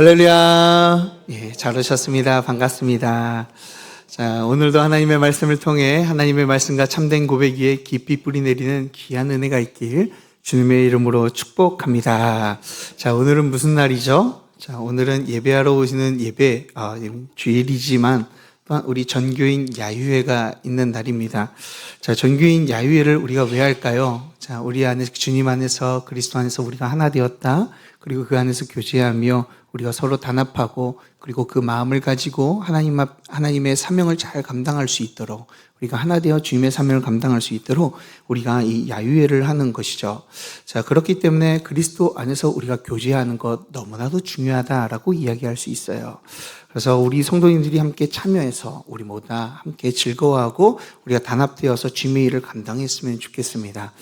할렐루야. 예, 잘 오셨습니다. 반갑습니다. 자, 오늘도 하나님의 말씀을 통해 하나님의 말씀과 참된 고백 위에 깊이 뿌리 내리는 귀한 은혜가 있길 주님의 이름으로 축복합니다. 자, 오늘은 무슨 날이죠? 자, 오늘은 예배하러 오시는 주일이지만 또한 우리 전교인 야유회가 있는 날입니다. 자, 전교인 야유회를 우리가 왜 할까요? 자, 우리 안에 주님 안에서 그리스도 안에서 우리가 하나 되었다. 그리고 그 안에서 교제하며 우리가 서로 단합하고 그리고 그 마음을 가지고 하나님의 사명을 잘 감당할 수 있도록 우리가 하나 되어 주님의 사명을 감당할 수 있도록 우리가 이 야유회를 하는 것이죠. 자, 그렇기 때문에 그리스도 안에서 우리가 교제하는 것 너무나도 중요하다라고 이야기할 수 있어요. 그래서 우리 성도님들이 함께 참여해서 우리 모두 다 함께 즐거워하고 우리가 단합되어서 주님의 일을 감당했으면 좋겠습니다.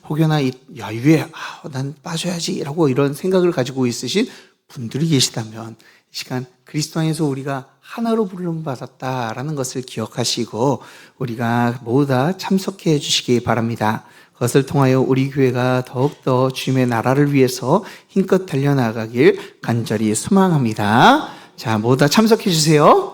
혹여나 이 야유회 난 빠져야지 라고 이런 생각을 가지고 있으신 분들이 계시다면 이 시간 그리스도 안에서 우리가 하나로 부름을 받았다라는 것을 기억하시고 우리가 모두 다 참석해 주시기 바랍니다. 그것을 통하여 우리 교회가 더욱더 주님의 나라를 위해서 힘껏 달려나가길 간절히 소망합니다. 자, 모두 다 참석해 주세요.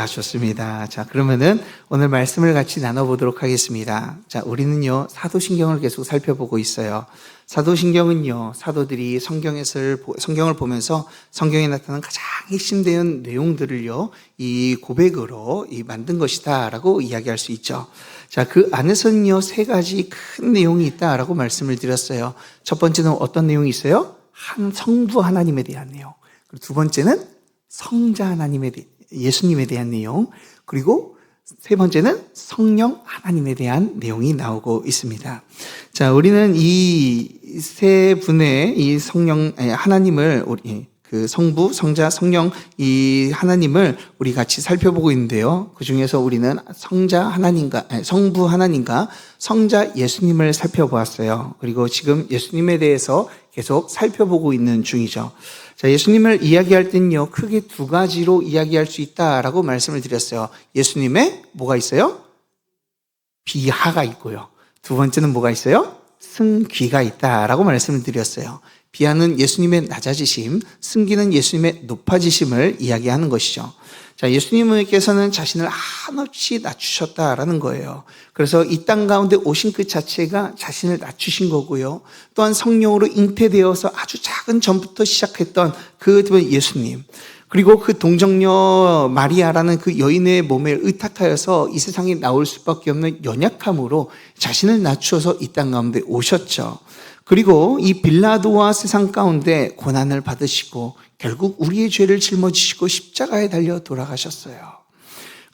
좋습니다. 자, 그러면은 오늘 말씀을 같이 나눠보도록 하겠습니다. 자, 우리는요, 사도신경을 계속 살펴보고 있어요. 사도신경은요, 사도들이 성경을 보면서 성경에 나타난 가장 핵심되는 내용들을요, 이 고백으로 만든 것이다 라고 이야기할 수 있죠. 자, 그 안에서는요, 세 가지 큰 내용이 있다라고 말씀을 드렸어요. 첫 번째는 어떤 내용이 있어요? 성부 하나님에 대한 내용. 그리고 두 번째는 성자 예수님에 대한 내용, 그리고 세 번째는 성령 하나님에 대한 내용이 나오고 있습니다. 자, 우리는 이 세 분의 이 하나님을 그 성부, 성자, 성령 이 하나님을 우리 같이 살펴보고 있는데요. 그 중에서 우리는 성부 하나님과 성자 예수님을 살펴보았어요. 그리고 지금 예수님에 대해서 계속 살펴보고 있는 중이죠. 자, 예수님을 이야기할 때는요, 크게 두 가지로 이야기할 수 있다라고 말씀을 드렸어요. 예수님의 뭐가 있어요? 비하가 있고요. 두 번째는 뭐가 있어요? 승귀가 있다라고 말씀을 드렸어요. 비하는 예수님의 낮아지심, 승기는 예수님의 높아지심을 이야기하는 것이죠. 자, 예수님께서는 자신을 한없이 낮추셨다라는 거예요. 그래서 이 땅 가운데 오신 그 자체가 자신을 낮추신 거고요. 또한 성령으로 잉태되어서 아주 작은 전부터 시작했던 그 예수님. 그리고 그 동정녀 마리아라는 그 여인의 몸에 의탁하여서 이 세상에 나올 수밖에 없는 연약함으로 자신을 낮추어서 이 땅 가운데 오셨죠. 그리고 이 빌라도와 세상 가운데 고난을 받으시고 결국 우리의 죄를 짊어지시고 십자가에 달려 돌아가셨어요.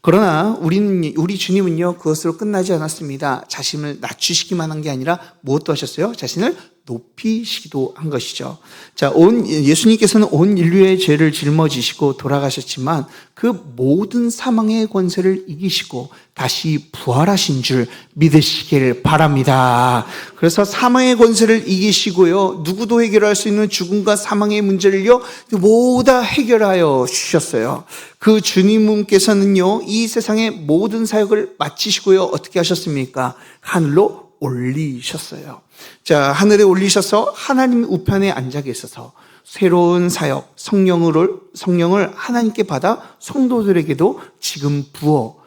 그러나 우리 주님은요, 그것으로 끝나지 않았습니다. 자신을 낮추시기만 한 게 아니라 무엇도 하셨어요? 자신을 높이시기도 한 것이죠. 자, 예수님께서는 온 인류의 죄를 짊어지시고 돌아가셨지만 그 모든 사망의 권세를 이기시고 다시 부활하신 줄 믿으시길 바랍니다. 그래서 사망의 권세를 이기시고요, 누구도 해결할 수 있는 죽음과 사망의 문제를요, 모두 다 해결하여 주셨어요. 그 주님께서는요, 이 세상의 모든 사역을 마치시고요, 어떻게 하셨습니까? 하늘로 올리셨어요. 자, 하늘에 올리셔서 하나님 우편에 앉아 계셔서 새로운 사역, 성령을 하나님께 받아 성도들에게도 지금 부어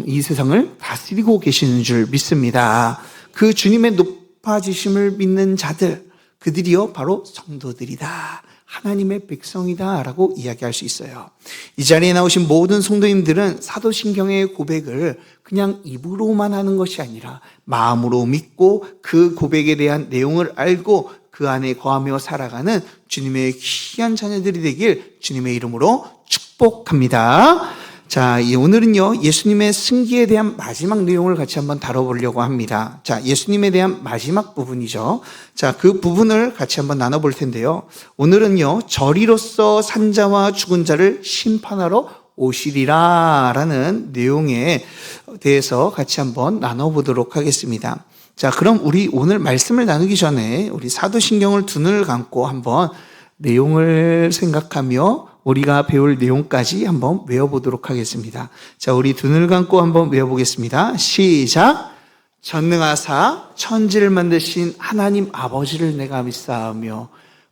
이 세상을 다스리고 계시는 줄 믿습니다. 그 주님의 높아지심을 믿는 자들, 그들이요 바로 성도들이다, 하나님의 백성이다 라고 이야기할 수 있어요. 이 자리에 나오신 모든 성도님들은 사도신경의 고백을 그냥 입으로만 하는 것이 아니라 마음으로 믿고 그 고백에 대한 내용을 알고 그 안에 거하며 살아가는 주님의 귀한 자녀들이 되길 주님의 이름으로 축복합니다. 자, 오늘은요, 예수님의 승기에 대한 마지막 내용을 같이 한번 다뤄보려고 합니다. 자, 예수님에 대한 마지막 부분이죠. 자, 그 부분을 같이 한번 나눠볼 텐데요. 오늘은요, 저리로서 산자와 죽은 자를 심판하러 오시리라 라는 내용에 대해서 같이 한번 나눠보도록 하겠습니다. 자, 그럼 우리 오늘 말씀을 나누기 전에 우리 사도신경을 두 눈을 감고 한번 내용을 생각하며 우리가 배울 내용까지 한번 외워보도록 하겠습니다. 자, 우리 두 눈을 감고 한번 외워보겠습니다. 시작! 전능하사 천지를 만드신 하나님 아버지를 내가 믿사오며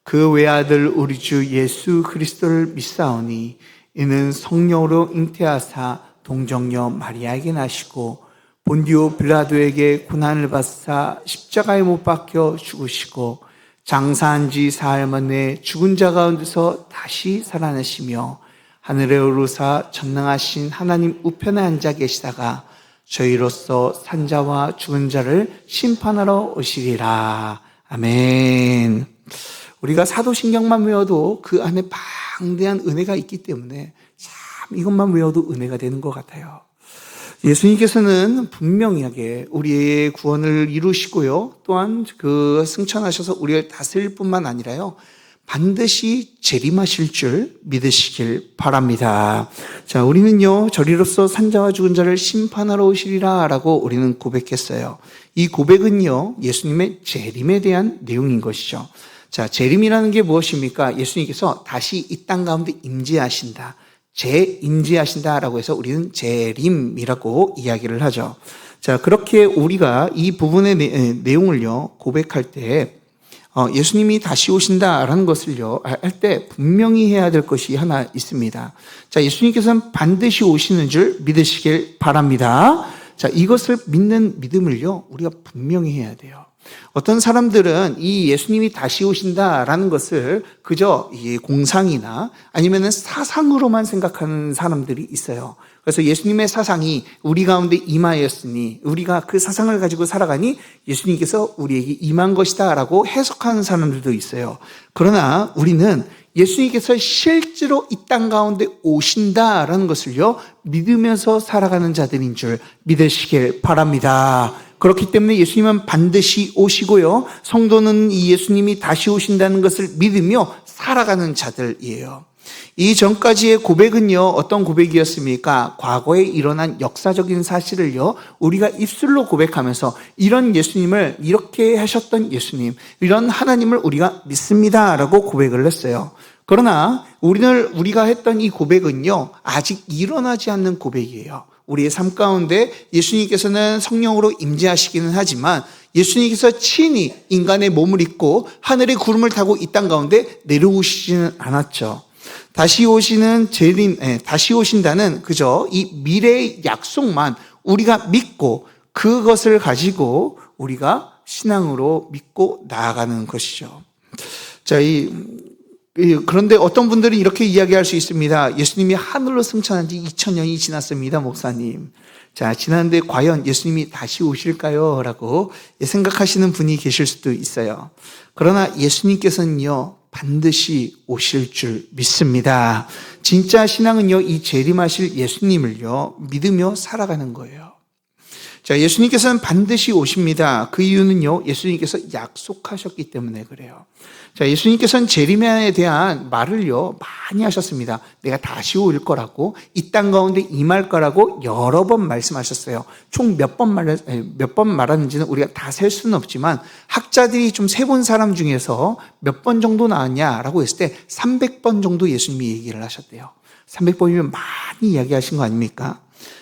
그 외아들 우리 주 예수 그리스도를 믿사오니 이는 성령으로 잉태하사 동정녀 마리아에게 나시고 본디오 빌라도에게 고난을 받사 십자가에 못 박혀 죽으시고 장사한 지 사흘 만에 죽은 자 가운데서 다시 살아나시며 하늘에 오르사 전능하신 하나님 우편에 앉아 계시다가 저희로서 산자와 죽은 자를 심판하러 오시리라. 아멘. 우리가 사도신경만 외워도 그 안에 방대한 은혜가 있기 때문에 참 이것만 외워도 은혜가 되는 것 같아요. 예수님께서는 분명하게 우리의 구원을 이루시고요. 또한 그 승천하셔서 우리를 다스릴 뿐만 아니라요. 반드시 재림하실 줄 믿으시길 바랍니다. 자, 우리는요, 저리로서 산자와 죽은 자를 심판하러 오시리라 라고 우리는 고백했어요. 이 고백은요, 예수님의 재림에 대한 내용인 것이죠. 자, 재림이라는 게 무엇입니까? 예수님께서 다시 이 땅 가운데 임재하신다. 재임재하신다라고 해서 우리는 재림이라고 이야기를 하죠. 자, 그렇게 우리가 이 부분의 내용을요, 고백할 때 예수님이 다시 오신다라는 것을요, 할 때 분명히 해야 될 것이 하나 있습니다. 자, 예수님께서는 반드시 오시는 줄 믿으시길 바랍니다. 자, 이것을 믿는 믿음을요, 우리가 분명히 해야 돼요. 어떤 사람들은 이 예수님이 다시 오신다라는 것을 그저 공상이나 아니면은 사상으로만 생각하는 사람들이 있어요. 그래서 예수님의 사상이 우리 가운데 임하였으니 우리가 그 사상을 가지고 살아가니 예수님께서 우리에게 임한 것이다라고 해석하는 사람들도 있어요. 그러나 우리는 예수님께서 실제로 이 땅 가운데 오신다라는 것을요, 믿으면서 살아가는 자들인 줄 믿으시길 바랍니다. 그렇기 때문에 예수님은 반드시 오시고요, 성도는 이 예수님이 다시 오신다는 것을 믿으며 살아가는 자들이에요. 이 전까지의 고백은요, 어떤 고백이었습니까? 과거에 일어난 역사적인 사실을요, 우리가 입술로 고백하면서 이런 예수님을, 이렇게 하셨던 예수님, 이런 하나님을 우리가 믿습니다라고 고백을 했어요. 그러나 우리가 했던 이 고백은요, 아직 일어나지 않는 고백이에요. 우리의 삶 가운데 예수님께서는 성령으로 임재하시기는 하지만 예수님께서 친히 인간의 몸을 입고 하늘의 구름을 타고 이 땅 가운데 내려오시지는 않았죠. 다시 오신다는 그저 이 미래의 약속만 우리가 믿고 그것을 가지고 우리가 신앙으로 믿고 나아가는 것이죠. 자, 그런데 어떤 분들이 이렇게 이야기할 수 있습니다. 예수님이 하늘로 승천한 지 2000년이 지났습니다, 목사님. 자, 지났는데 과연 예수님이 다시 오실까요? 라고 생각하시는 분이 계실 수도 있어요. 그러나 예수님께서는요, 반드시 오실 줄 믿습니다. 진짜 신앙은요, 이 재림하실 예수님을요, 믿으며 살아가는 거예요. 자, 예수님께서는 반드시 오십니다. 그 이유는요, 예수님께서 약속하셨기 때문에 그래요. 자, 예수님께서는 재림에 대한 말을요, 많이 하셨습니다. 내가 다시 올 거라고, 이 땅 가운데 임할 거라고 여러 번 말씀하셨어요. 총 몇 번 말하는지는 우리가 다 셀 수는 없지만, 학자들이 좀 세본 사람 중에서 몇 번 정도 나왔냐라고 했을 때 300번 정도 예수님이 얘기를 하셨대요. 300번이면 많이 이야기하신 거 아닙니까?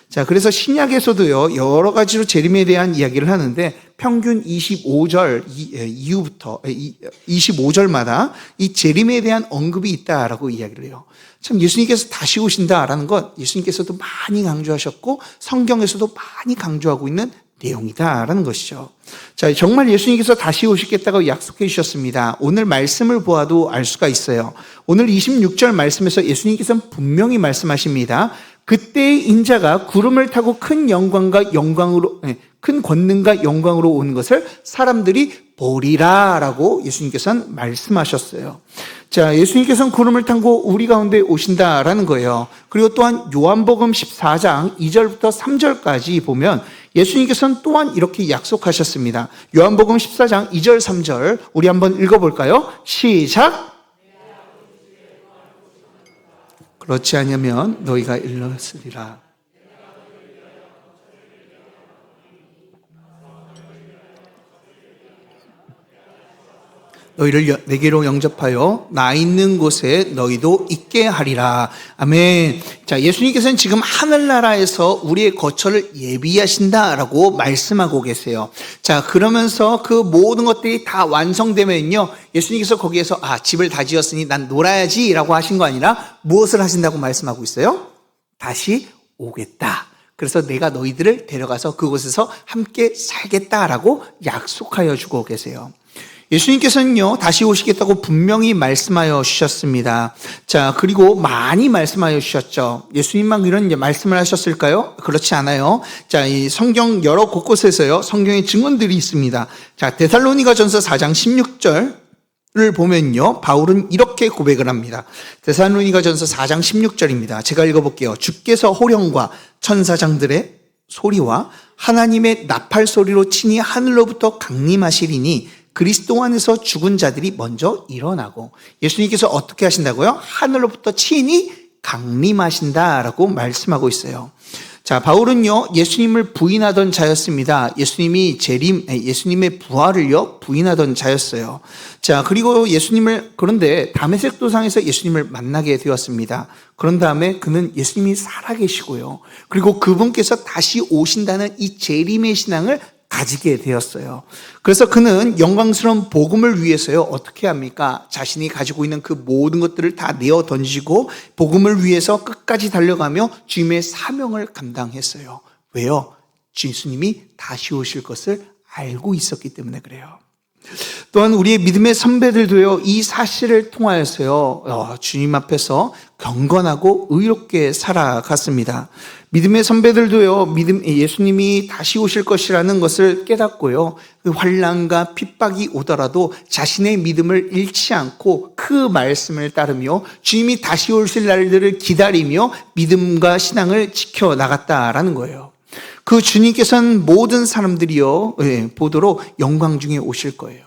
자, 그래서 신약에서도요, 여러 가지로 재림에 대한 이야기를 하는데, 평균 25절 이후부터, 25절마다 이 재림에 대한 언급이 있다라고 이야기를 해요. 참, 예수님께서 다시 오신다라는 것, 예수님께서도 많이 강조하셨고, 성경에서도 많이 강조하고 있는 내용이다라는 것이죠. 자, 정말 예수님께서 다시 오시겠다고 약속해 주셨습니다. 오늘 말씀을 보아도 알 수가 있어요. 오늘 26절 말씀에서 예수님께서는 분명히 말씀하십니다. 그때의 인자가 구름을 타고 큰 권능과 영광으로 오는 것을 사람들이 보리라라고 예수님께서는 말씀하셨어요. 자, 예수님께서는 구름을 타고 우리 가운데 오신다라는 거예요. 그리고 또한 요한복음 14장 2절부터 3절까지 보면 예수님께서는 또한 이렇게 약속하셨습니다. 요한복음 14장 2절 3절 우리 한번 읽어볼까요? 시작! 그렇지 않으면 너희가 일렀으리라. 너희를 내게로 영접하여 나 있는 곳에 너희도 있게 하리라. 아멘. 자, 예수님께서는 지금 하늘나라에서 우리의 거처를 예비하신다라고 말씀하고 계세요. 자, 그러면서 그 모든 것들이 다 완성되면요, 예수님께서 거기에서 집을 다 지었으니 난 놀아야지라고 하신 거 아니라 무엇을 하신다고 말씀하고 있어요? 다시 오겠다. 그래서 내가 너희들을 데려가서 그곳에서 함께 살겠다라고 약속하여 주고 계세요. 예수님께서는요, 다시 오시겠다고 분명히 말씀하여 주셨습니다. 자, 그리고 많이 말씀하여 주셨죠. 예수님만 이런 말씀을 하셨을까요? 그렇지 않아요. 자, 이 성경 여러 곳곳에서요, 성경의 증언들이 있습니다. 자, 데살로니가전서 4장 16절을 보면요, 바울은 이렇게 고백을 합니다. 데살로니가전서 4장 16절입니다. 제가 읽어볼게요. 주께서 호령과 천사장들의 소리와 하나님의 나팔 소리로 친히 하늘로부터 강림하시리니 그리스도 안에서 죽은 자들이 먼저 일어나고, 예수님께서 어떻게 하신다고요? 하늘로부터 친히 강림하신다라고 말씀하고 있어요. 자, 바울은요, 예수님을 부인하던 자였습니다. 예수님의 부활을요, 부인하던 자였어요. 자, 그리고 그런데 다메섹 도상에서 예수님을 만나게 되었습니다. 그런 다음에 그는 예수님이 살아계시고요, 그리고 그분께서 다시 오신다는 이 재림의 신앙을 가지게 되었어요. 그래서 그는 영광스러운 복음을 위해서요, 어떻게 합니까? 자신이 가지고 있는 그 모든 것들을 다 내어 던지고 복음을 위해서 끝까지 달려가며 주님의 사명을 감당했어요. 왜요? 예수님이 다시 오실 것을 알고 있었기 때문에 그래요. 또한 우리의 믿음의 선배들도요, 이 사실을 통하여서요, 주님 앞에서 경건하고 의롭게 살아갔습니다. 믿음의 선배들도요, 예수님이 다시 오실 것이라는 것을 깨닫고요, 그 환난과 핍박이 오더라도 자신의 믿음을 잃지 않고 그 말씀을 따르며 주님이 다시 오실 날들을 기다리며 믿음과 신앙을 지켜나갔다라는 거예요. 그 주님께서는 모든 사람들이요, 보도록 영광 중에 오실 거예요.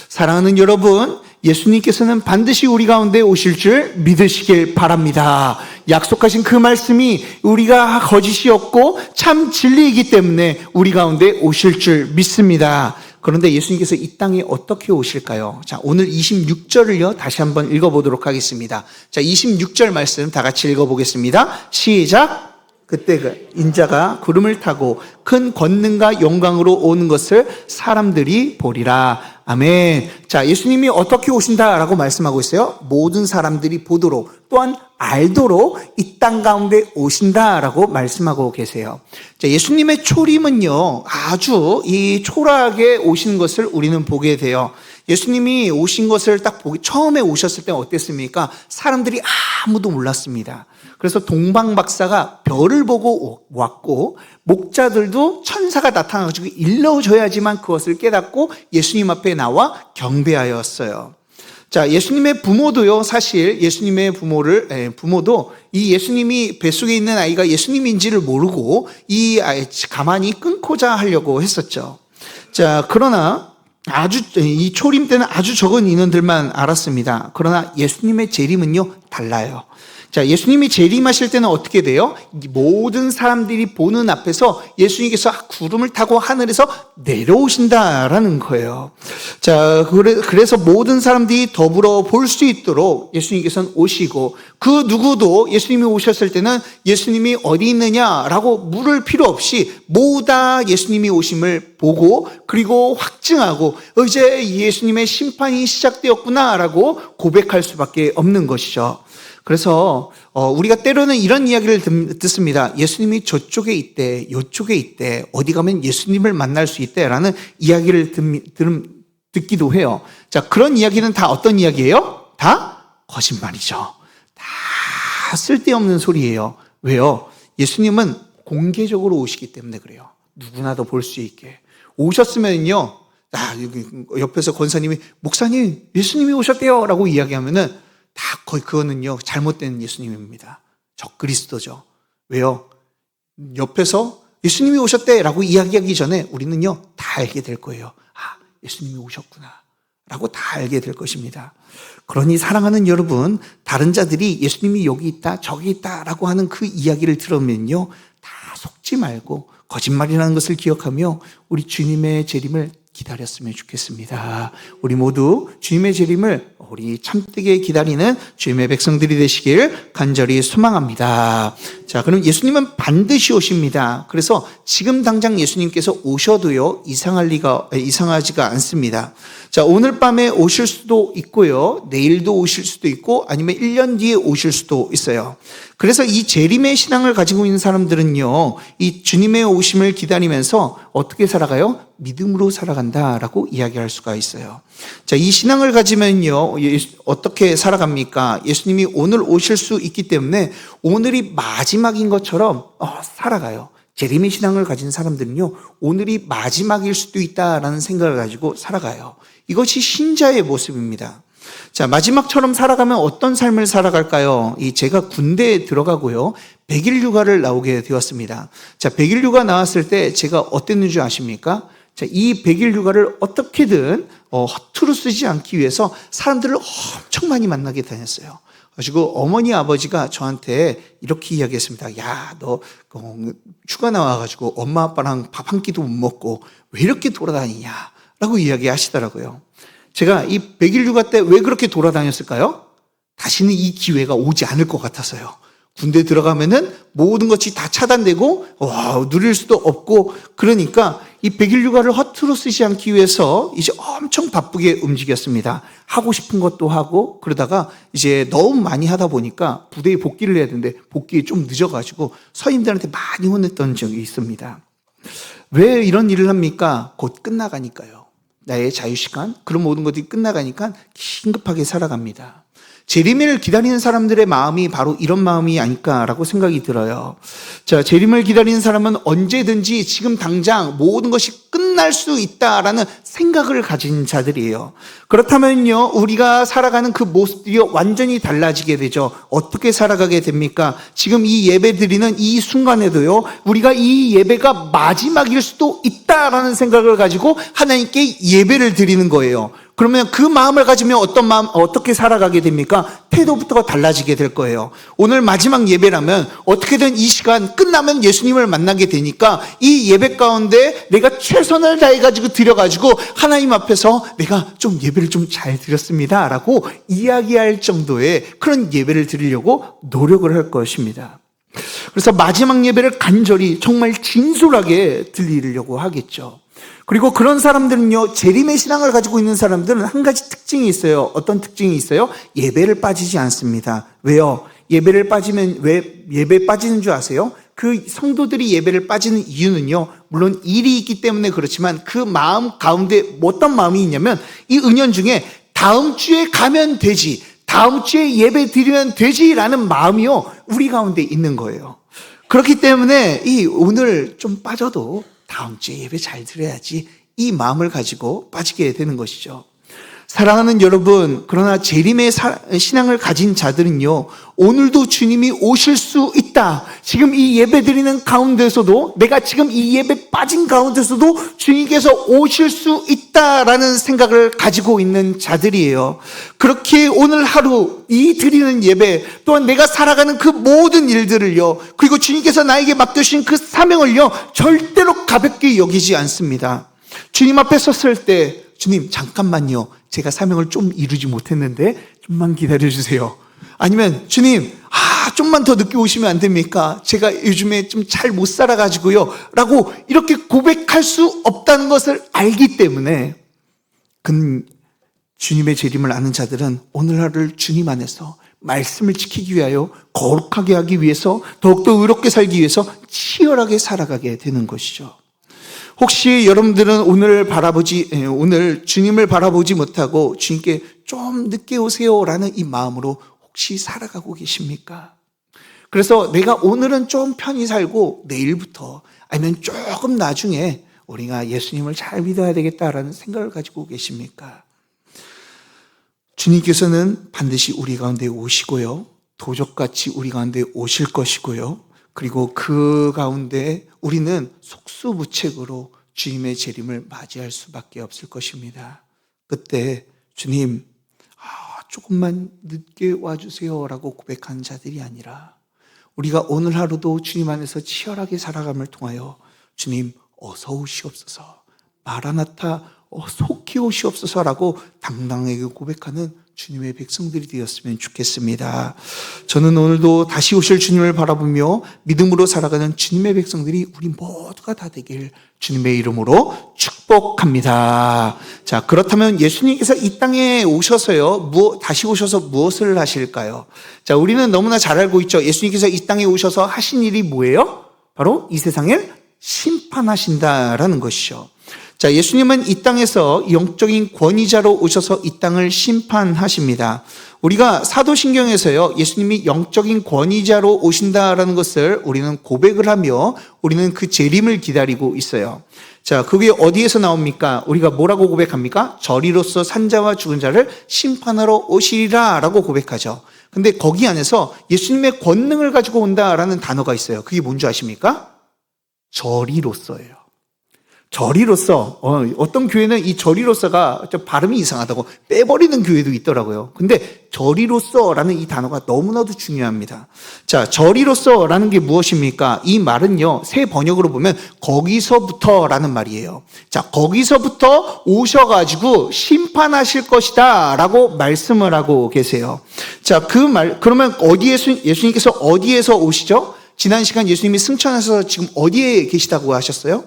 사랑하는 여러분, 예수님께서는 반드시 우리 가운데 오실 줄 믿으시길 바랍니다. 약속하신 그 말씀이 우리가 거짓이 없고 참 진리이기 때문에 우리 가운데 오실 줄 믿습니다. 그런데 예수님께서 이 땅에 어떻게 오실까요? 자, 오늘 26절을요, 다시 한번 읽어보도록 하겠습니다. 자, 26절 말씀 다 같이 읽어보겠습니다. 시작! 그때 그 인자가 구름을 타고 큰 권능과 영광으로 오는 것을 사람들이 보리라. 아멘. 자, 예수님이 어떻게 오신다라고 말씀하고 있어요? 모든 사람들이 보도록, 또한 알도록 이 땅 가운데 오신다라고 말씀하고 계세요. 자, 예수님의 초림은요, 아주 이 초라하게 오신 것을 우리는 보게 돼요. 예수님이 오신 것을 처음에 오셨을 때 어땠습니까? 사람들이 아무도 몰랐습니다. 그래서 동방박사가 별을 보고 왔고, 목자들도 천사가 나타나가지고 일러줘야지만 그것을 깨닫고 예수님 앞에 나와 경배하였어요. 자, 예수님의 부모도요, 사실 예수님의 부모도 이 예수님이 뱃속에 있는 아이가 예수님인지를 모르고 이 아이 가만히 끊고자 하려고 했었죠. 자, 그러나 이 초림 때는 아주 적은 인원들만 알았습니다. 그러나 예수님의 재림은요, 달라요. 자, 예수님이 재림하실 때는 어떻게 돼요? 모든 사람들이 보는 앞에서 예수님께서 구름을 타고 하늘에서 내려오신다라는 거예요. 자, 그래서 모든 사람들이 더불어 볼 수 있도록 예수님께서는 오시고, 그 누구도 예수님이 오셨을 때는 예수님이 어디 있느냐라고 물을 필요 없이 모두 다 예수님이 오심을 보고, 그리고 확증하고 이제 예수님의 심판이 시작되었구나라고 고백할 수밖에 없는 것이죠. 그래서 우리가 때로는 이런 이야기를 듣습니다. 예수님이 저쪽에 있대, 이쪽에 있대, 어디 가면 예수님을 만날 수 있대라는 이야기를 듣기도 해요. 자, 그런 이야기는 다 어떤 이야기예요? 다 거짓말이죠. 다 쓸데없는 소리예요. 왜요? 예수님은 공개적으로 오시기 때문에 그래요. 누구나도 볼 수 있게. 오셨으면요, 옆에서 권사님이 목사님 예수님이 오셨대요 라고 이야기하면은 다 거의 그거는요, 잘못된 예수님입니다. 적그리스도죠. 왜요? 옆에서 예수님이 오셨대라고 이야기하기 전에 우리는요, 다 알게 될 거예요. 예수님이 오셨구나 라고 다 알게 될 것입니다. 그러니 사랑하는 여러분, 다른 자들이 예수님이 여기 있다 저기 있다 라고 하는 그 이야기를 들으면요, 다 속지 말고 거짓말이라는 것을 기억하며 우리 주님의 재림을 기다렸으면 좋겠습니다. 우리 모두 주님의 재림을 우리 참되게 기다리는 주님의 백성들이 되시길 간절히 소망합니다. 자, 그럼 예수님은 반드시 오십니다. 그래서 지금 당장 예수님께서 오셔도요, 이상하지가 않습니다. 자, 오늘 밤에 오실 수도 있고요, 내일도 오실 수도 있고, 아니면 1년 뒤에 오실 수도 있어요. 그래서 이 재림의 신앙을 가지고 있는 사람들은요, 이 주님의 오심을 기다리면서 어떻게 살아가요? 믿음으로 살아간다라고 이야기할 수가 있어요. 자, 이 신앙을 가지면요, 어떻게 살아갑니까? 예수님이 오늘 오실 수 있기 때문에 오늘이 마지막인 것처럼 살아가요. 재림의 신앙을 가진 사람들은요, 오늘이 마지막일 수도 있다라는 생각을 가지고 살아가요. 이것이 신자의 모습입니다. 자, 마지막처럼 살아가면 어떤 삶을 살아갈까요? 제가 군대에 들어가고요, 100일 휴가를 나오게 되었습니다. 자, 100일 휴가 나왔을 때 제가 어땠는지 아십니까? 자, 이 100일 휴가를 어떻게든 허투루 쓰지 않기 위해서 사람들을 엄청 많이 만나게 다녔어요. 그리고 어머니 아버지가 저한테 이렇게 이야기했습니다. 야, 너 휴가 나와가지고 엄마 아빠랑 밥 한 끼도 못 먹고 왜 이렇게 돌아다니냐 라고 이야기하시더라고요. 제가 이 100일 휴가 때 왜 그렇게 돌아다녔을까요? 다시는 이 기회가 오지 않을 것 같아서요. 군대 들어가면은 모든 것이 다 차단되고 누릴 수도 없고, 그러니까 이 100일 휴가를 허투루 쓰지 않기 위해서 이제 엄청 바쁘게 움직였습니다. 하고 싶은 것도 하고, 그러다가 이제 너무 많이 하다 보니까 부대에 복귀를 해야 되는데 복귀에 좀 늦어가지고 선임들한테 많이 혼냈던 적이 있습니다. 왜 이런 일을 합니까? 곧 끝나가니까요. 나의 자유시간, 그런 모든 것들이 끝나가니까 긴급하게 살아갑니다. 재림을 기다리는 사람들의 마음이 바로 이런 마음이 아닐까라고 생각이 들어요. 자, 재림을 기다리는 사람은 언제든지 지금 당장 모든 것이 끝날 수 있다라는 생각을 가진 자들이에요. 그렇다면요, 우리가 살아가는 그 모습들이 완전히 달라지게 되죠. 어떻게 살아가게 됩니까? 지금 이 예배 드리는 이 순간에도요, 우리가 이 예배가 마지막일 수도 있다라는 생각을 가지고 하나님께 예배를 드리는 거예요. 그러면 그 마음을 가지면 어떻게 살아가게 됩니까? 태도부터가 달라지게 될 거예요. 오늘 마지막 예배라면 어떻게든 이 시간 끝나면 예수님을 만나게 되니까 이 예배 가운데 내가 최선을 다해가지고 드려가지고 하나님 앞에서 내가 좀 예배를 좀 잘 드렸습니다 라고 이야기할 정도의 그런 예배를 드리려고 노력을 할 것입니다. 그래서 마지막 예배를 간절히 정말 진솔하게 드리려고 하겠죠. 그리고 그런 사람들은요, 재림의 신앙을 가지고 있는 사람들은 한 가지 특징이 있어요. 어떤 특징이 있어요? 예배를 빠지지 않습니다. 왜요? 예배를 빠지면 왜 예배에 빠지는 줄 아세요? 그 성도들이 예배를 빠지는 이유는요, 물론 일이 있기 때문에 그렇지만 그 마음 가운데 어떤 마음이 있냐면, 이 은연중에 다음 주에 가면 되지, 다음 주에 예배 드리면 되지라는 마음이요, 우리 가운데 있는 거예요. 그렇기 때문에 오늘 좀 빠져도 다음 주에 예배 잘 드려야지, 이 마음을 가지고 빠지게 되는 것이죠. 사랑하는 여러분, 그러나 재림의 신앙을 가진 자들은요, 오늘도 주님이 오실 수 있다. 지금 이 예배 드리는 가운데서도, 내가 지금 이 예배 빠진 가운데서도 주님께서 오실 수 있다라는 생각을 가지고 있는 자들이에요. 그렇게 오늘 하루 이 드리는 예배, 또한 내가 살아가는 그 모든 일들을요, 그리고 주님께서 나에게 맡겨주신 그 사명을요, 절대로 가볍게 여기지 않습니다. 주님 앞에 섰을 때, 주님 잠깐만요, 제가 사명을 좀 이루지 못했는데 좀만 기다려주세요. 아니면 주님, 좀만 더 늦게 오시면 안 됩니까? 제가 요즘에 좀 잘 못 살아가지고요 라고 이렇게 고백할 수 없다는 것을 알기 때문에, 주님의 재림을 아는 자들은 오늘 하루를 주님 안에서 말씀을 지키기 위하여, 거룩하게 하기 위해서, 더욱더 의롭게 살기 위해서 치열하게 살아가게 되는 것이죠. 혹시 여러분들은 오늘 주님을 바라보지 못하고 주님께 좀 늦게 오세요라는 이 마음으로 혹시 살아가고 계십니까? 그래서 내가 오늘은 좀 편히 살고 내일부터, 아니면 조금 나중에 우리가 예수님을 잘 믿어야 되겠다라는 생각을 가지고 계십니까? 주님께서는 반드시 우리 가운데 오시고요, 도적같이 우리 가운데 오실 것이고요, 그리고 그 가운데 우리는 속수무책으로 주님의 재림을 맞이할 수밖에 없을 것입니다. 그때 주님, 조금만 늦게 와주세요 라고 고백한 자들이 아니라, 우리가 오늘 하루도 주님 안에서 치열하게 살아감을 통하여 주님 어서 오시옵소서, 마라나타 속히 오시옵소서라고 당당하게 고백하는 주님의 백성들이 되었으면 좋겠습니다. 저는 오늘도 다시 오실 주님을 바라보며 믿음으로 살아가는 주님의 백성들이 우리 모두가 다 되길 주님의 이름으로 축복합니다. 자, 그렇다면 예수님께서 이 땅에 오셔서요, 다시 오셔서 무엇을 하실까요? 자, 우리는 너무나 잘 알고 있죠. 예수님께서 이 땅에 오셔서 하신 일이 뭐예요? 바로 이 세상을 심판하신다라는 것이죠. 자, 예수님은 이 땅에서 영적인 권위자로 오셔서 이 땅을 심판하십니다. 우리가 사도신경에서요, 예수님이 영적인 권위자로 오신다라는 것을 우리는 고백을 하며 우리는 그 재림을 기다리고 있어요. 자, 그게 어디에서 나옵니까? 우리가 뭐라고 고백합니까? 저리로서 산자와 죽은 자를 심판하러 오시리라 라고 고백하죠. 근데 거기 안에서 예수님의 권능을 가지고 온다라는 단어가 있어요. 그게 뭔지 아십니까? 저리로서예요. 저리로서, 어떤 교회는 이 저리로서가 좀 발음이 이상하다고 빼버리는 교회도 있더라고요. 근데 저리로서라는 이 단어가 너무나도 중요합니다. 자, 저리로서라는 게 무엇입니까? 이 말은요, 새 번역으로 보면 거기서부터라는 말이에요. 자, 거기서부터 오셔가지고 심판하실 것이다 라고 말씀을 하고 계세요. 자, 그러면 예수님께서 어디에서 오시죠? 지난 시간 예수님이 승천하셔서 지금 어디에 계시다고 하셨어요?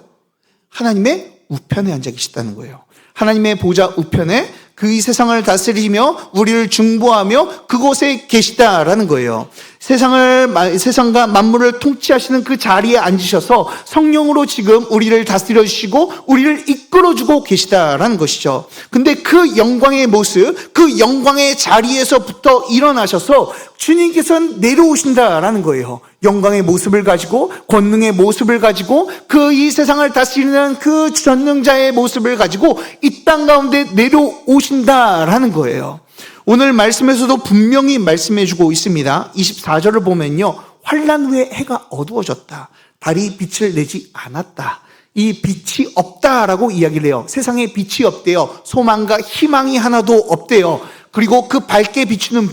하나님의 우편에 앉아 계시다는 거예요. 하나님의 보좌 우편에 그 세상을 다스리며 우리를 중보하며 그곳에 계시다라는 거예요. 세상과 만물을 통치하시는 그 자리에 앉으셔서 성령으로 지금 우리를 다스려 주시고 우리를 이끌어주고 계시다라는 것이죠. 근데 그 영광의 모습, 그 영광의 자리에서부터 일어나셔서 주님께서는 내려오신다라는 거예요. 영광의 모습을 가지고, 권능의 모습을 가지고, 이 세상을 다스리는 그 전능자의 모습을 가지고 이 땅 가운데 내려오신다라는 거예요. 오늘 말씀에서도 분명히 말씀해 주고 있습니다. 24절을 보면요, 환난 후에 해가 어두워졌다, 달이 빛을 내지 않았다, 이 빛이 없다라고 이야기를 해요. 세상에 빛이 없대요. 소망과 희망이 하나도 없대요. 그리고 그 밝게 비추는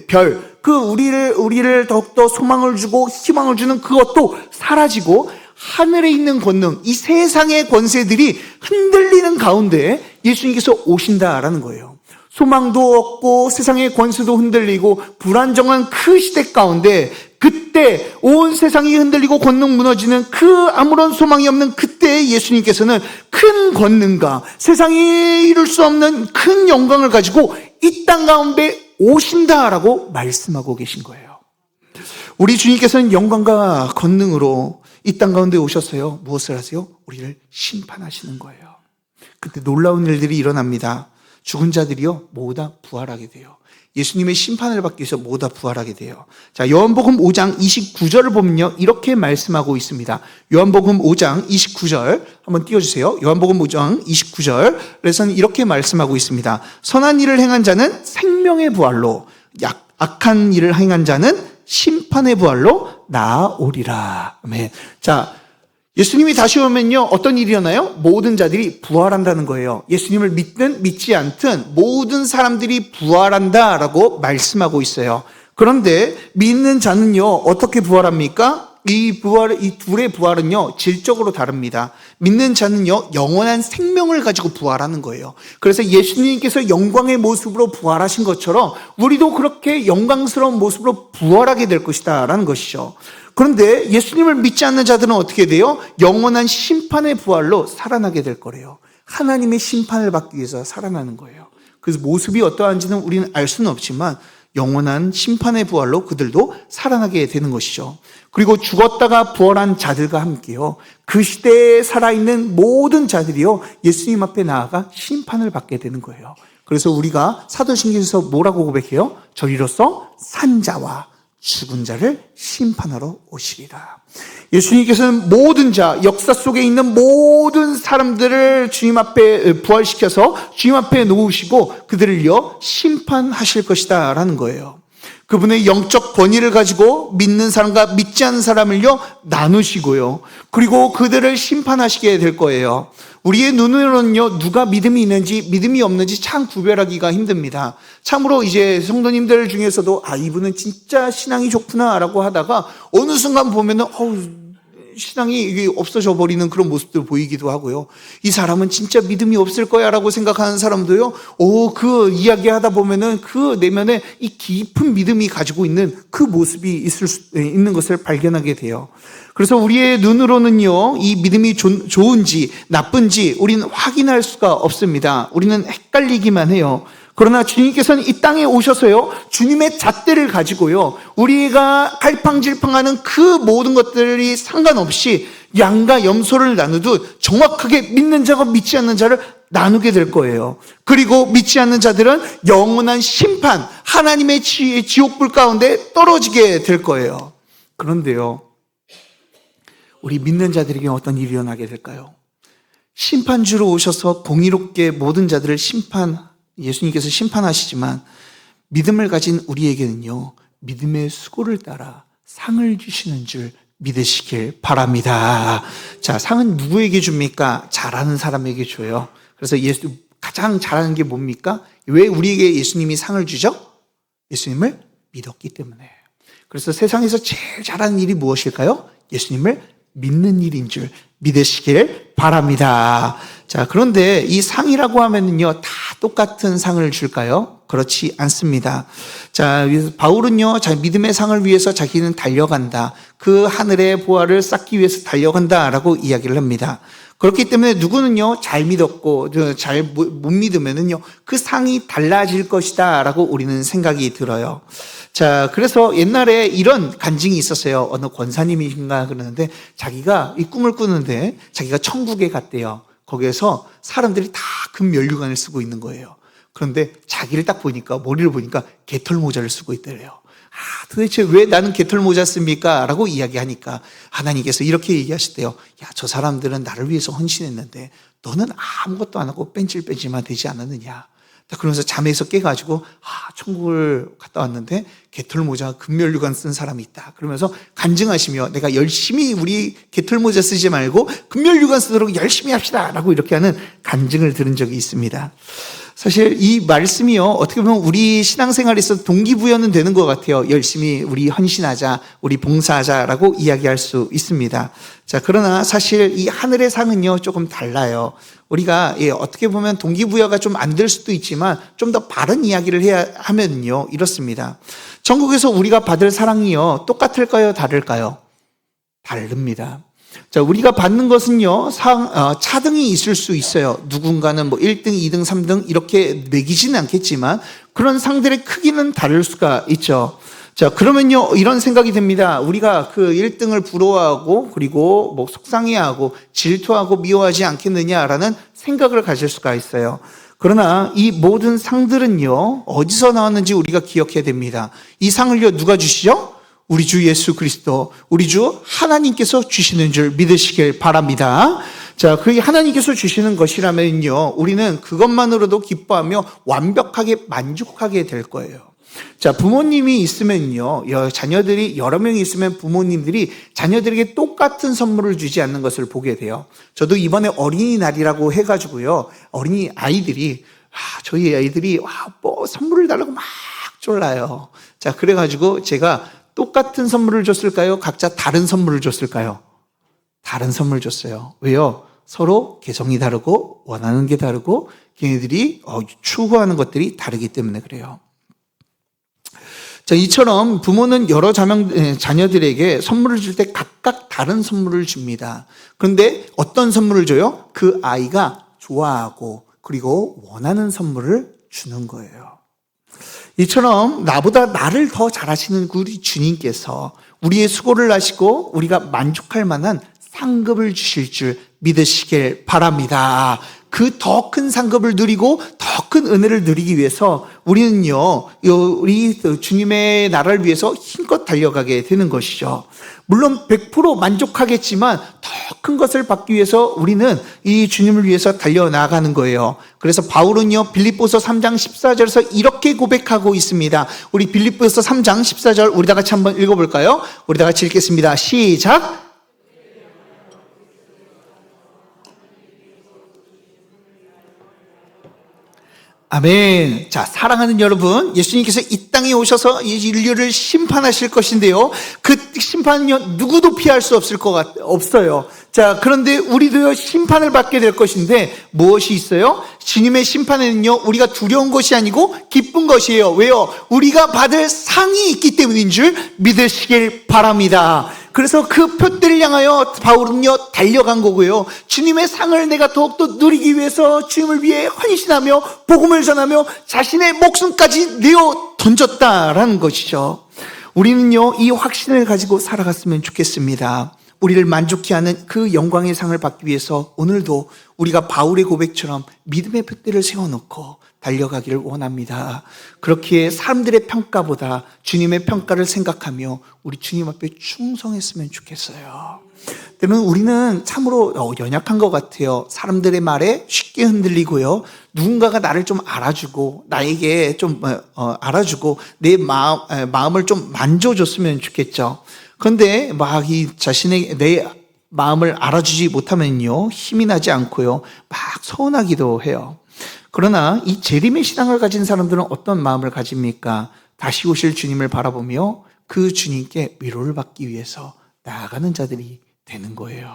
별, 우리를 더욱더 소망을 주고 희망을 주는 그것도 사라지고 하늘에 있는 권능, 이 세상의 권세들이 흔들리는 가운데 예수님께서 오신다라는 거예요. 소망도 없고 세상의 권세도 흔들리고 불안정한 그 시대 가운데, 그때 온 세상이 흔들리고 권능 무너지는 그 아무런 소망이 없는 그때 예수님께서는 큰 권능과 세상이 이룰 수 없는 큰 영광을 가지고 이 땅 가운데 오신다라고 말씀하고 계신 거예요. 우리 주님께서는 영광과 권능으로 이 땅 가운데 오셨어요. 무엇을 하세요? 우리를 심판하시는 거예요. 그때 놀라운 일들이 일어납니다. 죽은 자들이요, 모두 다 부활하게 돼요. 예수님의 심판을 받기 위해서 모두 다 부활하게 돼요. 자, 요한복음 5장 29절을 보면요, 이렇게 말씀하고 있습니다. 요한복음 5장 29절 한번 띄워주세요. 요한복음 5장 29절에서는 이렇게 말씀하고 있습니다. 선한 일을 행한 자는 생명의 부활로, 악한 일을 행한 자는 심판의 부활로 나아오리라. 아멘. 자, 예수님이 다시 오면요, 어떤 일이 일어나요? 모든 자들이 부활한다는 거예요. 예수님을 믿든 믿지 않든 모든 사람들이 부활한다라고 말씀하고 있어요. 그런데 믿는 자는요, 어떻게 부활합니까? 이 둘의 부활은요, 질적으로 다릅니다. 믿는 자는요, 영원한 생명을 가지고 부활하는 거예요. 그래서 예수님께서 영광의 모습으로 부활하신 것처럼 우리도 그렇게 영광스러운 모습으로 부활하게 될 것이다 라는 것이죠. 그런데 예수님을 믿지 않는 자들은 어떻게 돼요? 영원한 심판의 부활로 살아나게 될 거래요. 하나님의 심판을 받기 위해서 살아나는 거예요. 그래서 모습이 어떠한지는 우리는 알 수는 없지만 영원한 심판의 부활로 그들도 살아나게 되는 것이죠. 그리고 죽었다가 부활한 자들과 함께요, 그 시대에 살아있는 모든 자들이요, 예수님 앞에 나아가 심판을 받게 되는 거예요. 그래서 우리가 사도신경에서 뭐라고 고백해요? 저리로서 산자와 죽은 자를 심판하러 오시리라. 예수님께서는 모든 자, 역사 속에 있는 모든 사람들을 주님 앞에 부활시켜서 주님 앞에 놓으시고 그들을요, 심판하실 것이다 라는 거예요. 그분의 영적 권위를 가지고 믿는 사람과 믿지 않는 사람을요, 나누시고요, 그리고 그들을 심판하시게 될 거예요. 우리의 눈으로는요, 누가 믿음이 있는지 믿음이 없는지 참 구별하기가 힘듭니다. 참으로 이제 성도님들 중에서도 이분은 진짜 신앙이 좋구나 라고 하다가 어느 순간 보면은 신앙이 이게 없어져 버리는 그런 모습들 보이기도 하고요. 이 사람은 진짜 믿음이 없을 거야 라고 생각하는 사람도요, 그 이야기 하다 보면은 그 내면에 이 깊은 믿음이 가지고 있는 그 모습이 있는 것을 발견하게 돼요. 그래서 우리의 눈으로는요, 이 믿음이 좋은지 나쁜지 우리는 확인할 수가 없습니다. 우리는 헷갈리기만 해요. 그러나 주님께서는 이 땅에 오셔서요, 주님의 잣대를 가지고요, 우리가 갈팡질팡하는 그 모든 것들이 상관없이 양과 염소를 나누듯 정확하게 믿는 자가 믿지 않는 자를 나누게 될 거예요. 그리고 믿지 않는 자들은 영원한 심판, 하나님의 지옥불 가운데 떨어지게 될 거예요. 그런데요, 우리 믿는 자들에게 어떤 일이 일어나게 될까요? 심판주로 오셔서 공의롭게 모든 자들을 예수님께서 심판하시지만 믿음을 가진 우리에게는요, 믿음의 수고를 따라 상을 주시는 줄 믿으시길 바랍니다. 자, 상은 누구에게 줍니까? 잘하는 사람에게 줘요. 그래서 가장 잘하는 게 뭡니까? 왜 우리에게 예수님이 상을 주죠? 예수님을 믿었기 때문에. 그래서 세상에서 제일 잘하는 일이 무엇일까요? 예수님을 믿는 일인 줄 믿으시길 바랍니다. 자, 그런데 이 상이라고 하면은요, 다 똑같은 상을 줄까요? 그렇지 않습니다. 자, 바울은요, 믿음의 상을 위해서 자기는 달려간다. 그 하늘의 보화를 쌓기 위해서 달려간다라고 이야기를 합니다. 그렇기 때문에 누구는요, 잘 믿었고, 잘 못 믿으면은요, 그 상이 달라질 것이다 라고 우리는 생각이 들어요. 자, 그래서 옛날에 이런 간증이 있었어요. 어느 권사님이신가 그러는데, 자기가 이 꿈을 꾸는데, 자기가 천국에 갔대요. 거기에서 사람들이 다 금면류관을 쓰고 있는 거예요. 그런데 자기를 딱 보니까, 머리를 보니까 개털 모자를 쓰고 있더래요. 도대체 왜 나는 개털 모자 씁니까? 라고 이야기하니까 하나님께서 이렇게 얘기하시대요. 야, 저 사람들은 나를 위해서 헌신했는데 너는 아무것도 안 하고 뺀질뺀질만 되지 않았느냐. 그러면서 잠에서 깨가지고 천국을 갔다 왔는데 개털 모자 금면류관 쓴 사람이 있다. 그러면서 간증하시며 내가 열심히 우리 개털 모자 쓰지 말고 금면류관 쓰도록 열심히 합시다 라고 이렇게 하는 간증을 들은 적이 있습니다. 사실 이 말씀이요, 어떻게 보면 우리 신앙생활에서 동기부여는 되는 것 같아요. 열심히 우리 헌신하자, 우리 봉사하자라고 이야기할 수 있습니다. 자, 그러나 사실 이 하늘의 상은요, 조금 달라요. 우리가 어떻게 보면 동기부여가 좀 안 될 수도 있지만 좀 더 바른 이야기를 해야 하면요, 이렇습니다. 천국에서 우리가 받을 사랑이요, 똑같을까요? 다를까요? 다릅니다. 자, 우리가 받는 것은요, 차등이 있을 수 있어요. 누군가는 1등, 2등, 3등 이렇게 매기지는 않겠지만 그런 상들의 크기는 다를 수가 있죠. 자, 그러면요, 이런 생각이 듭니다. 우리가 그 1등을 부러워하고 그리고 속상해하고 질투하고 미워하지 않겠느냐라는 생각을 가질 수가 있어요. 그러나 이 모든 상들은요, 어디서 나왔는지 우리가 기억해야 됩니다. 이 상을요, 누가 주시죠? 우리 주 예수 그리스도, 우리 주 하나님께서 주시는 줄 믿으시길 바랍니다. 자, 그게 하나님께서 주시는 것이라면요, 우리는 그것만으로도 기뻐하며 완벽하게 만족하게 될 거예요. 자, 부모님이 있으면요, 자녀들이 여러 명이 있으면 부모님들이 자녀들에게 똑같은 선물을 주지 않는 것을 보게 돼요. 저도 이번에 어린이날이라고 해가지고요, 어린이 아이들이, 저희 아이들이, 선물을 달라고 막 졸라요. 자, 그래가지고 제가 똑같은 선물을 줬을까요? 각자 다른 선물을 줬을까요? 다른 선물 줬어요. 왜요? 서로 개성이 다르고 원하는 게 다르고 걔네들이 추구하는 것들이 다르기 때문에 그래요. 자, 이처럼 부모는 여러 자녀들에게 선물을 줄 때 각각 다른 선물을 줍니다. 그런데 어떤 선물을 줘요? 그 아이가 좋아하고 그리고 원하는 선물을 주는 거예요. 이처럼 나보다 나를 더 잘하시는 우리 주님께서 우리의 수고를 아시고 우리가 만족할 만한 상급을 주실 줄 믿으시길 바랍니다. 그 더 큰 상급을 누리고 더 큰 은혜를 누리기 위해서 우리는요, 우리 주님의 나라를 위해서 힘껏 달려가게 되는 것이죠. 물론 100% 만족하겠지만 더 큰 것을 받기 위해서 우리는 이 주님을 위해서 달려나가는 거예요. 그래서 바울은요, 빌립보서 3장 14절에서 이렇게 고백하고 있습니다. 우리 빌립보서 3장 14절 우리 다 같이 한번 읽어볼까요? 우리 다 같이 읽겠습니다. 시작! 아멘. 자, 사랑하는 여러분, 예수님께서 이 땅에 오셔서 인류를 심판하실 것인데요. 그 심판은요, 누구도 피할 수 없어요. 자, 그런데 우리도요, 심판을 받게 될 것인데, 무엇이 있어요? 주님의 심판에는요, 우리가 두려운 것이 아니고 기쁜 것이에요. 왜요? 우리가 받을 상이 있기 때문인 줄 믿으시길 바랍니다. 그래서 그 표대를 향하여 바울은요 달려간 거고요. 주님의 상을 내가 더욱더 누리기 위해서 주님을 위해 헌신하며 복음을 전하며 자신의 목숨까지 내어 던졌다라는 것이죠. 우리는요 이 확신을 가지고 살아갔으면 좋겠습니다. 우리를 만족케 하는 그 영광의 상을 받기 위해서 오늘도 우리가 바울의 고백처럼 믿음의 표대를 세워놓고 달려가기를 원합니다. 그렇게 사람들의 평가보다 주님의 평가를 생각하며 우리 주님 앞에 충성했으면 좋겠어요. 때문에 우리는 참으로 연약한 것 같아요. 사람들의 말에 쉽게 흔들리고요. 누군가가 나를 좀 알아주고 나에게 좀 알아주고 내 마음을 좀 만져줬으면 좋겠죠. 그런데 막 이 자신의 내 마음을 알아주지 못하면요 힘이 나지 않고요 막 서운하기도 해요. 그러나 이 재림의 신앙을 가진 사람들은 어떤 마음을 가집니까? 다시 오실 주님을 바라보며 그 주님께 위로를 받기 위해서 나아가는 자들이 되는 거예요.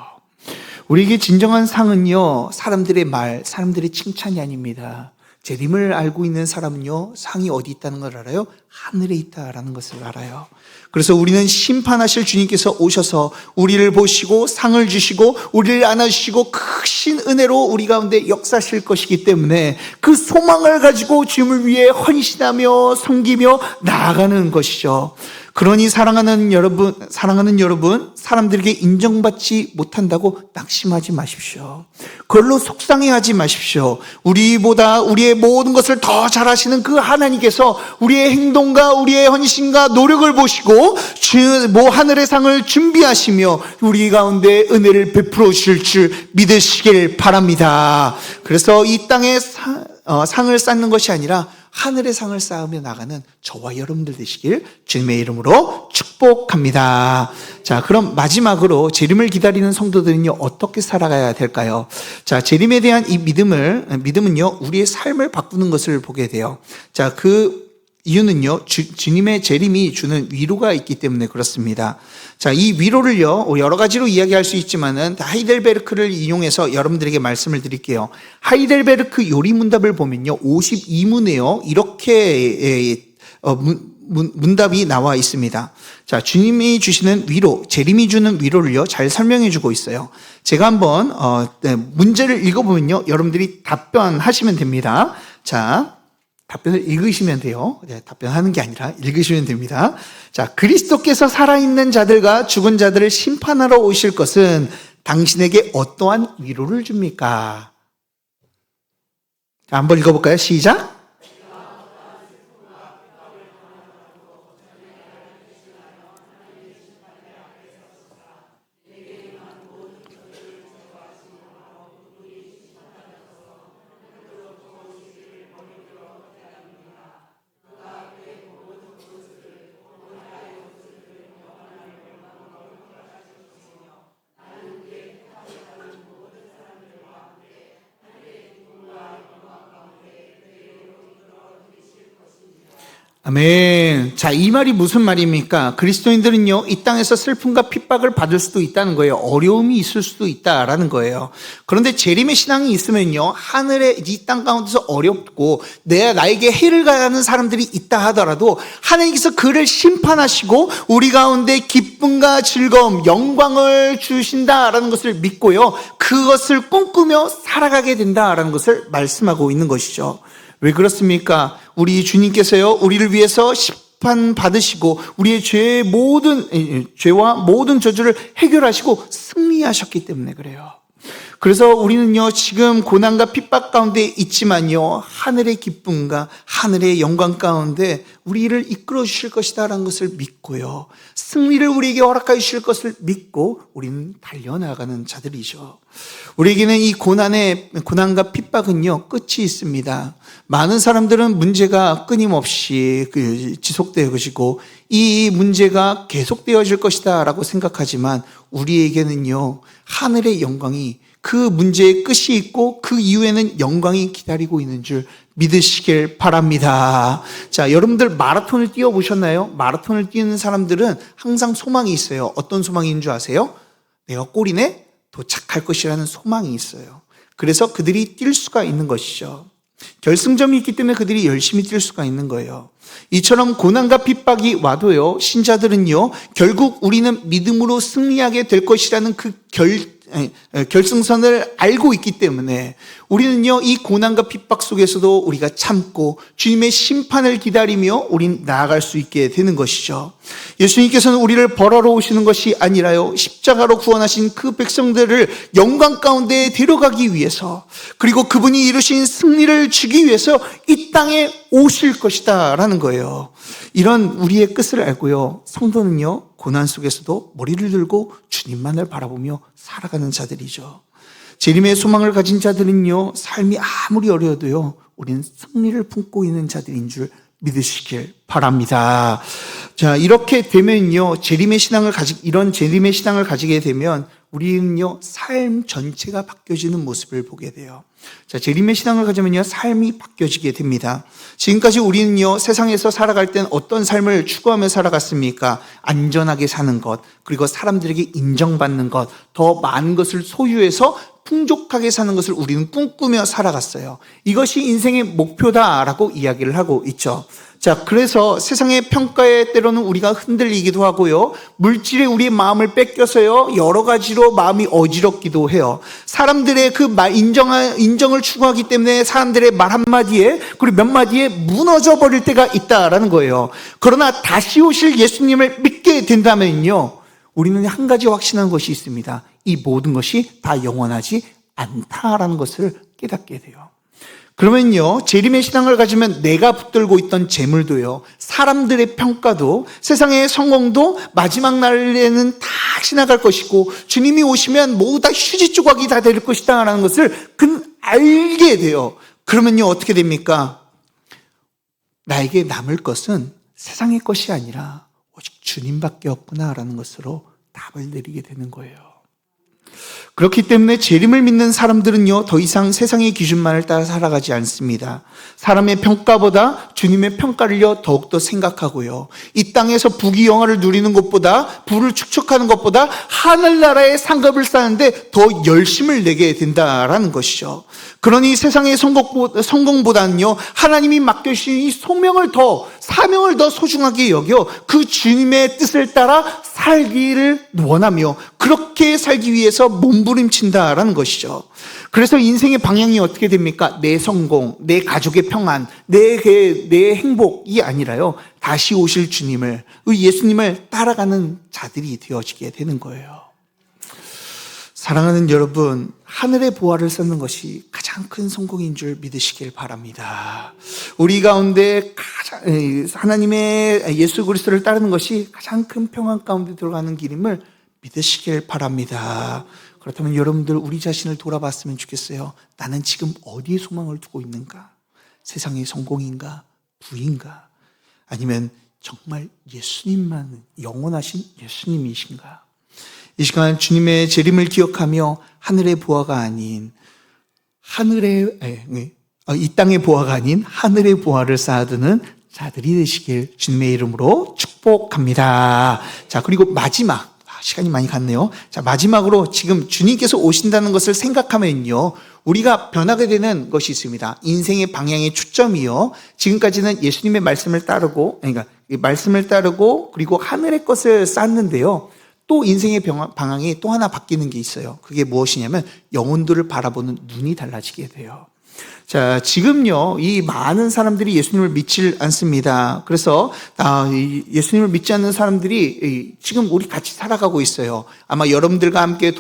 우리에게 진정한 상은요 사람들의 말, 사람들의 칭찬이 아닙니다. 재림을 알고 있는 사람은요 상이 어디 있다는 걸 알아요? 하늘에 있다라는 것을 알아요. 그래서 우리는 심판하실 주님께서 오셔서 우리를 보시고 상을 주시고 우리를 안아주시고 크신 은혜로 우리 가운데 역사하실 것이기 때문에 그 소망을 가지고 주님을 위해 헌신하며 섬기며 나아가는 것이죠. 그러니 사랑하는 여러분, 사람들에게 인정받지 못한다고 낙심하지 마십시오. 그걸로 속상해하지 마십시오. 우리보다 우리의 모든 것을 더 잘하시는 그 하나님께서 우리의 행동과 우리의 헌신과 노력을 보시고 하늘의 상을 준비하시며 우리 가운데 은혜를 베풀어 주실 줄 믿으시길 바랍니다. 그래서 이 땅에 상을 쌓는 것이 아니라 하늘의 상을 쌓으며 나가는 저와 여러분들 되시길 주님의 이름으로 축복합니다. 자, 그럼 마지막으로 재림을 기다리는 성도들은요 어떻게 살아가야 될까요? 자, 재림에 대한 이 믿음은요 우리의 삶을 바꾸는 것을 보게 돼요. 자, 그 이유는요 주님의 재림이 주는 위로가 있기 때문에 그렇습니다. 자, 이 위로를요 여러 가지로 이야기할 수 있지만은 하이델베르크를 이용해서 여러분들에게 말씀을 드릴게요. 하이델베르크 요리문답을 보면요 52문에요 이렇게 문답이 나와 있습니다. 자, 주님이 주시는 위로, 재림이 주는 위로를요 잘 설명해 주고 있어요. 제가 한번 문제를 읽어보면요 여러분들이 답변하시면 됩니다. 자, 답변을 읽으시면 돼요. 답변하는 게 아니라 읽으시면 됩니다. 자, 그리스도께서 살아있는 자들과 죽은 자들을 심판하러 오실 것은 당신에게 어떠한 위로를 줍니까? 자, 한번 읽어볼까요? 시작. 아멘. 자, 이 말이 무슨 말입니까? 그리스도인들은요, 이 땅에서 슬픔과 핍박을 받을 수도 있다는 거예요. 어려움이 있을 수도 있다라는 거예요. 그런데 재림의 신앙이 있으면요, 하늘의 이 땅 가운데서 어렵고 나에게 해를 가하는 사람들이 있다 하더라도 하나님께서 그를 심판하시고 우리 가운데 기쁨과 즐거움, 영광을 주신다라는 것을 믿고요, 그것을 꿈꾸며 살아가게 된다라는 것을 말씀하고 있는 것이죠. 왜 그렇습니까? 우리 주님께서요 우리를 위해서 심판 받으시고 우리의 죄와 모든 저주를 해결하시고 승리하셨기 때문에 그래요. 그래서 우리는요 지금 고난과 핍박 가운데 있지만요 하늘의 기쁨과 하늘의 영광 가운데 우리를 이끌어 주실 것이다라는 것을 믿고요 승리를 우리에게 허락해 주실 것을 믿고 우리는 달려나가는 자들이죠. 우리에게는 이 고난과 핍박은요 끝이 있습니다. 많은 사람들은 문제가 끊임없이 지속되어지고 이 문제가 계속되어질 것이다 라고 생각하지만 우리에게는요 하늘의 영광이 그 문제의 끝이 있고 그 이후에는 영광이 기다리고 있는 줄 믿으시길 바랍니다. 자, 여러분들 마라톤을 뛰어보셨나요? 마라톤을 뛰는 사람들은 항상 소망이 있어요. 어떤 소망인 줄 아세요? 내가 골인에 도착할 것이라는 소망이 있어요. 그래서 그들이 뛸 수가 있는 것이죠. 결승점이 있기 때문에 그들이 열심히 뛸 수가 있는 거예요. 이처럼 고난과 핍박이 와도요, 신자들은요, 결국 우리는 믿음으로 승리하게 될 것이라는 그 결승선을 알고 있기 때문에 우리는요, 이 고난과 핍박 속에서도 우리가 참고 주님의 심판을 기다리며 우린 나아갈 수 있게 되는 것이죠. 예수님께서는 우리를 벌하러 오시는 것이 아니라요, 십자가로 구원하신 그 백성들을 영광 가운데 데려가기 위해서, 그리고 그분이 이루신 승리를 주기 위해서 이 땅에 오실 것이다 라는 거예요. 이런 우리의 끝을 알고요, 성도는요, 고난 속에서도 머리를 들고 주님만을 바라보며 살아가는 자들이죠. 재림의 소망을 가진 자들은요, 삶이 아무리 어려워도요, 우리는 승리를 품고 있는 자들인 줄 믿으시길 바랍니다. 자, 이렇게 되면요, 이런 재림의 신앙을 가지게 되면 우리는요, 삶 전체가 바뀌어지는 모습을 보게 돼요. 자, 재림의 신앙을 가지면요, 삶이 바뀌어지게 됩니다. 지금까지 우리는요, 세상에서 살아갈 땐 어떤 삶을 추구하며 살아갔습니까? 안전하게 사는 것, 그리고 사람들에게 인정받는 것, 더 많은 것을 소유해서 풍족하게 사는 것을 우리는 꿈꾸며 살아갔어요. 이것이 인생의 목표다라고 이야기를 하고 있죠. 자, 그래서 세상의 평가에 때로는 우리가 흔들리기도 하고요, 물질에 우리의 마음을 뺏겨서요, 여러 가지로 마음이 어지럽기도 해요. 사람들의 그 인정을 추구하기 때문에 사람들의 말 한마디에, 그리고 몇 마디에 무너져 버릴 때가 있다라는 거예요. 그러나 다시 오실 예수님을 믿게 된다면요, 우리는 한 가지 확신한 것이 있습니다. 이 모든 것이 다 영원하지 않다라는 것을 깨닫게 돼요. 그러면요, 재림의 신앙을 가지면 내가 붙들고 있던 재물도요, 사람들의 평가도, 세상의 성공도 마지막 날에는 다 지나갈 것이고 주님이 오시면 모두 다 휴지 조각이 다 될 것이다 라는 것을 알게 돼요. 그러면요, 어떻게 됩니까? 나에게 남을 것은 세상의 것이 아니라 오직 주님밖에 없구나라는 것으로 답을 내리게 되는 거예요. 그렇기 때문에 재림을 믿는 사람들은요, 더 이상 세상의 기준만을 따라 살아가지 않습니다. 사람의 평가보다 주님의 평가를요, 더욱더 생각하고요, 이 땅에서 부귀영화를 누리는 것보다, 부를 축적하는 것보다 하늘나라의 상급을 쌓는데 더 열심을 내게 된다라는 것이죠. 그러니 세상의 성공보다는요, 하나님이 맡겨주신 이 사명을 더 소중하게 여겨 그 주님의 뜻을 따라 살기를 원하며 그렇게 살기 위해서 몸부림친다라는 것이죠. 그래서 인생의 방향이 어떻게 됩니까? 내 성공, 내 가족의 평안, 내 행복이 아니라요, 다시 오실 주님을, 예수님을 따라가는 자들이 되어지게 되는 거예요. 사랑하는 여러분, 하늘의 보화를 쌓는 것이 가장 큰 성공인 줄 믿으시길 바랍니다. 우리 가운데 하나님의 예수 그리스도를 따르는 것이 가장 큰 평안 가운데 들어가는 길임을 믿으시길 바랍니다. 그렇다면 여러분들, 우리 자신을 돌아봤으면 좋겠어요. 나는 지금 어디에 소망을 두고 있는가? 세상의 성공인가? 부인가? 아니면 정말 예수님만, 영원하신 예수님이신가? 이 시간 주님의 재림을 기억하며 하늘의 보화가 아닌 이 땅의 보화가 아닌 하늘의 보화를 쌓아두는 자들이 되시길 주님의 이름으로 축복합니다. 자, 그리고 마지막, 시간이 많이 갔네요. 자, 마지막으로 지금 주님께서 오신다는 것을 생각하면요, 우리가 변하게 되는 것이 있습니다. 인생의 방향의 초점이요, 지금까지는 예수님의 말씀을 따르고, 그리고 하늘의 것을 쌓는데요, 또 인생의 방향이 또 하나 바뀌는 게 있어요. 그게 무엇이냐면 영혼들을 바라보는 눈이 달라지게 돼요. 자, 지금요, 이 많은 사람들이 예수님을 믿질 않습니다. 그래서 예수님을 믿지 않는 사람들이 지금 우리 같이 살아가고 있어요. 아마 여러분들과 함께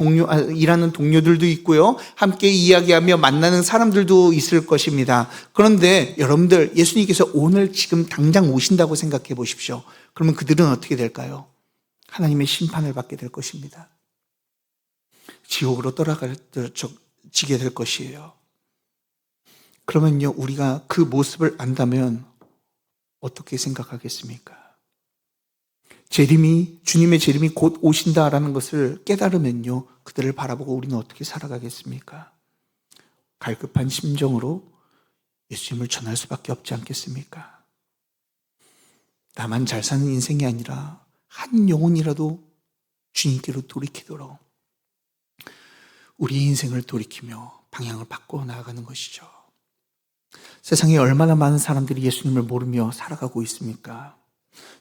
일하는 동료들도 있고요, 함께 이야기하며 만나는 사람들도 있을 것입니다. 그런데 여러분들, 예수님께서 오늘 지금 당장 오신다고 생각해 보십시오. 그러면 그들은 어떻게 될까요? 하나님의 심판을 받게 될 것입니다. 지옥으로 지게 될 것이에요. 그러면요, 우리가 그 모습을 안다면 어떻게 생각하겠습니까? 주님의 재림이 곧 오신다라는 것을 깨달으면요, 그들을 바라보고 우리는 어떻게 살아가겠습니까? 갈급한 심정으로 예수님을 전할 수밖에 없지 않겠습니까? 나만 잘 사는 인생이 아니라 한 영혼이라도 주님께로 돌이키도록 우리 인생을 돌이키며 방향을 바꿔 나아가는 것이죠. 세상에 얼마나 많은 사람들이 예수님을 모르며 살아가고 있습니까?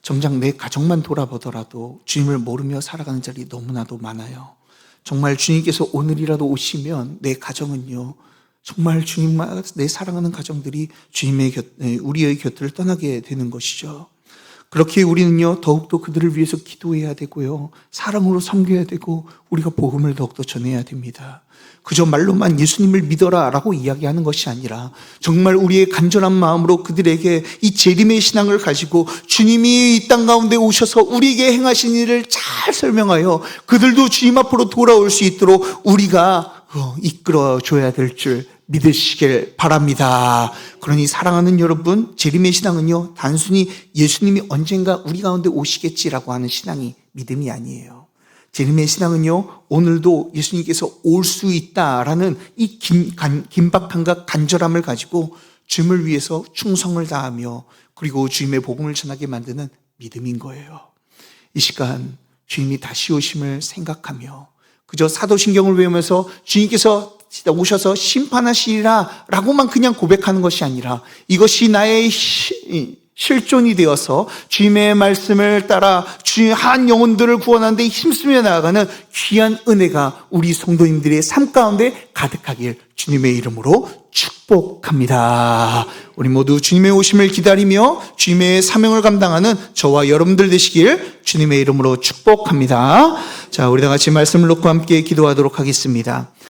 정작 내 가정만 돌아보더라도 주님을 모르며 살아가는 자리 너무나도 많아요. 정말 주님께서 오늘이라도 오시면 내 가정은요, 정말 주님만, 내 사랑하는 가정들이 우리의 곁을 떠나게 되는 것이죠. 그렇게 우리는요, 더욱더 그들을 위해서 기도해야 되고요, 사랑으로 섬겨야 되고, 우리가 복음을 더욱더 전해야 됩니다. 그저 말로만 예수님을 믿어라 라고 이야기하는 것이 아니라 정말 우리의 간절한 마음으로 그들에게 이 재림의 신앙을 가지고 주님이 이 땅 가운데 오셔서 우리에게 행하신 일을 잘 설명하여 그들도 주님 앞으로 돌아올 수 있도록 우리가 이끌어 줘야 될 줄 믿으시길 바랍니다. 그러니 사랑하는 여러분, 재림의 신앙은요, 단순히 예수님이 언젠가 우리 가운데 오시겠지라고 하는 신앙이 믿음이 아니에요. 재림의 신앙은요, 오늘도 예수님께서 올 수 있다라는 이 긴박함과 간절함을 가지고 주님을 위해서 충성을 다하며 그리고 주님의 복음을 전하게 만드는 믿음인 거예요. 이 시간 주님이 다시 오심을 생각하며 그저 사도신경을 외우면서 주님께서 오셔서 심판하시리라 라고만 그냥 고백하는 것이 아니라 이것이 나의 실존이 되어서 주님의 말씀을 따라 주의 한 영혼들을 구원하는 데 힘쓰며 나아가는 귀한 은혜가 우리 성도님들의 삶 가운데 가득하길 주님의 이름으로 축복합니다. 우리 모두 주님의 오심을 기다리며 주님의 사명을 감당하는 저와 여러분들 되시길 주님의 이름으로 축복합니다. 자, 우리 다 같이 말씀을 놓고 함께 기도하도록 하겠습니다.